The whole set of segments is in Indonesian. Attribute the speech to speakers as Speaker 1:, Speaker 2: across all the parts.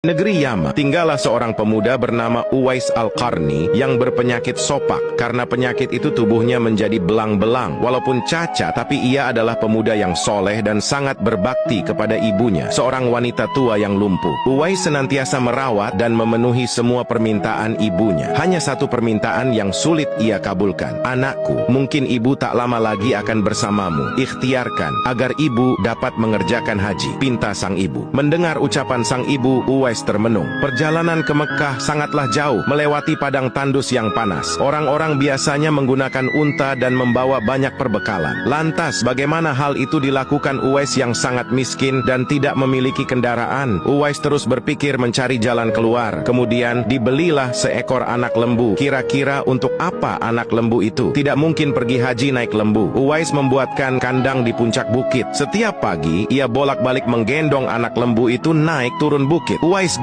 Speaker 1: Negeri Yaman, tinggallah seorang pemuda bernama Uwais Al-Qarni yang berpenyakit sopak. Karena penyakit itu tubuhnya menjadi belang-belang. Walaupun cacat, tapi ia adalah pemuda yang soleh dan sangat berbakti kepada ibunya, seorang wanita tua yang lumpuh. Uwais senantiasa merawat dan memenuhi semua permintaan ibunya. Hanya satu permintaan yang sulit ia kabulkan. "Anakku, mungkin ibu tak lama lagi akan bersamamu. Ikhtiarkan agar ibu dapat mengerjakan haji," pinta sang ibu. Mendengar ucapan sang ibu, Uwais termenung. Perjalanan ke Mekah sangatlah jauh, melewati padang tandus yang panas. Orang-orang biasanya menggunakan unta dan membawa banyak perbekalan. Lantas, bagaimana hal itu dilakukan Uwais yang sangat miskin dan tidak memiliki kendaraan? Uwais terus berpikir mencari jalan keluar. Kemudian, dibelilah seekor anak lembu. Kira-kira untuk apa anak lembu itu? Tidak mungkin pergi haji naik lembu. Uwais membuatkan kandang di puncak bukit. Setiap pagi, ia bolak-balik menggendong anak lembu itu naik turun bukit. Uwais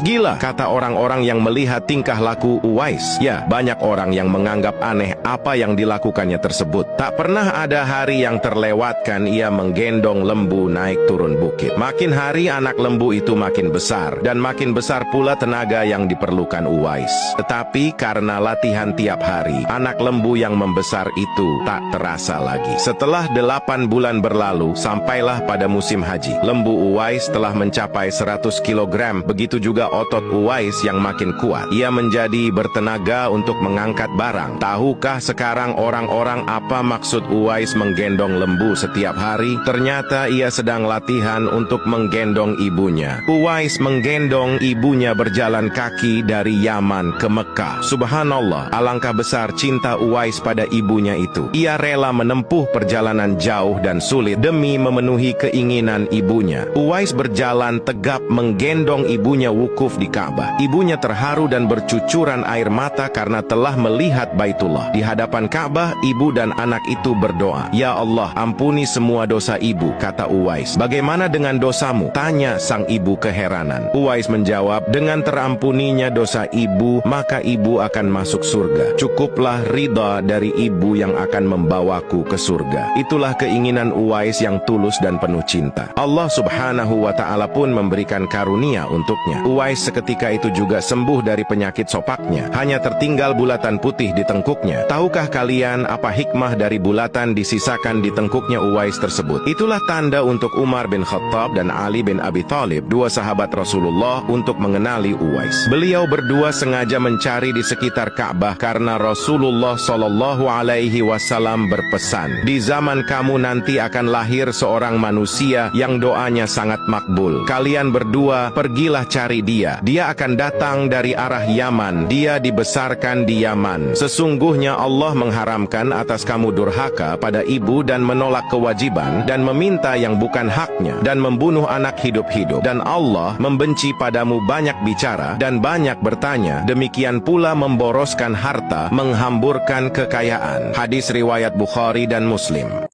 Speaker 1: gila, kata orang-orang yang melihat tingkah laku Uwais. Ya, banyak orang yang menganggap aneh apa yang dilakukannya tersebut. Tak pernah ada hari yang terlewatkan ia menggendong lembu naik turun bukit. Makin hari anak lembu itu makin besar, dan makin besar pula tenaga yang diperlukan Uwais. Tetapi karena latihan tiap hari, anak lembu yang membesar itu tak terasa lagi. Setelah 8 bulan berlalu, sampailah pada musim haji. Lembu Uwais telah mencapai 100 kg. Begitu juga otot Uwais yang makin kuat. Ia menjadi bertenaga untuk mengangkat barang. Tahukah sekarang orang-orang apa maksud Uwais menggendong lembu setiap hari? Ternyata ia sedang latihan untuk menggendong ibunya. Uwais menggendong ibunya berjalan kaki dari Yaman ke Mekah. Subhanallah, alangkah besar cinta Uwais pada ibunya itu. Ia rela menempuh perjalanan jauh dan sulit demi memenuhi keinginan ibunya. Uwais berjalan tegap menggendong ibunya wukuf di Ka'bah. Ibunya terharu dan bercucuran air mata karena telah melihat Baitullah. Di hadapan Ka'bah, ibu dan anak itu berdoa, "Ya Allah, ampuni semua dosa ibu," kata Uwais. "Bagaimana dengan dosamu?" tanya sang ibu keheranan. Uwais menjawab, "Dengan terampuninya dosa ibu, maka ibu akan masuk surga. Cukuplah ridha dari ibu yang akan membawaku ke surga." Itulah keinginan Uwais yang tulus dan penuh cinta. Allah Subhanahu wa Ta'ala pun memberikan karunia untuknya. Uwais seketika itu juga sembuh dari penyakit sopaknya. Hanya tertinggal bulatan putih di tengkuknya. Tahukah kalian apa hikmah dari bulatan disisakan di tengkuknya Uwais tersebut? Itulah tanda untuk Umar bin Khattab dan Ali bin Abi Thalib, dua sahabat Rasulullah, untuk mengenali Uwais. Beliau berdua sengaja mencari di sekitar Ka'bah karena Rasulullah Shallallahu Alaihi Wasallam berpesan, "Di zaman kamu nanti akan lahir seorang manusia yang doanya sangat makbul. Kalian berdua pergilah cari dia. Dia akan datang dari arah Yaman. Dia dibesarkan di Yaman. Sesungguhnya Allah mengharamkan atas kamu durhaka pada ibu dan menolak kewajiban dan meminta yang bukan haknya dan membunuh anak hidup-hidup. Dan Allah membenci padamu banyak bicara dan banyak bertanya. Demikian pula memboroskan harta, menghamburkan kekayaan." Hadis riwayat Bukhari dan Muslim.